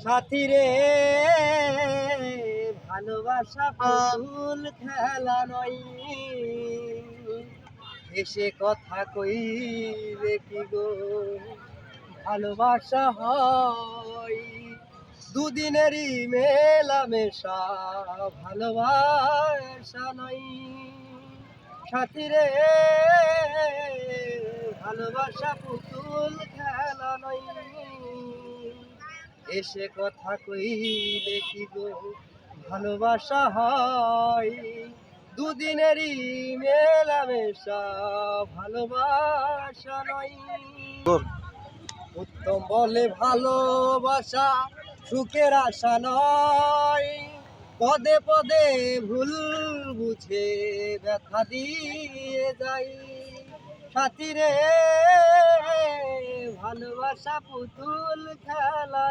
সাথী রে ভালোবাসা পুতুল খেলা নয়, এসে কথা কইবে কি গো ভালোবাসা হয়। দুদিনেরই মেলামেশা ভালোবাসা নয়। সাথী রে ভালোবাসা পুতুল খেলা নয়, এসে কথা কইলে কি গো ভালোবাসা হয়। দুদিনেরই মেলামেশা ভালোবাসা নয়। উত্তম বলে ভালোবাসা সুখের আশা নয়, পদে পদে ভুল বুঝে ব্যথা দিয়ে যাই। সাথী রে ভালোবাসা পুতুল খেলা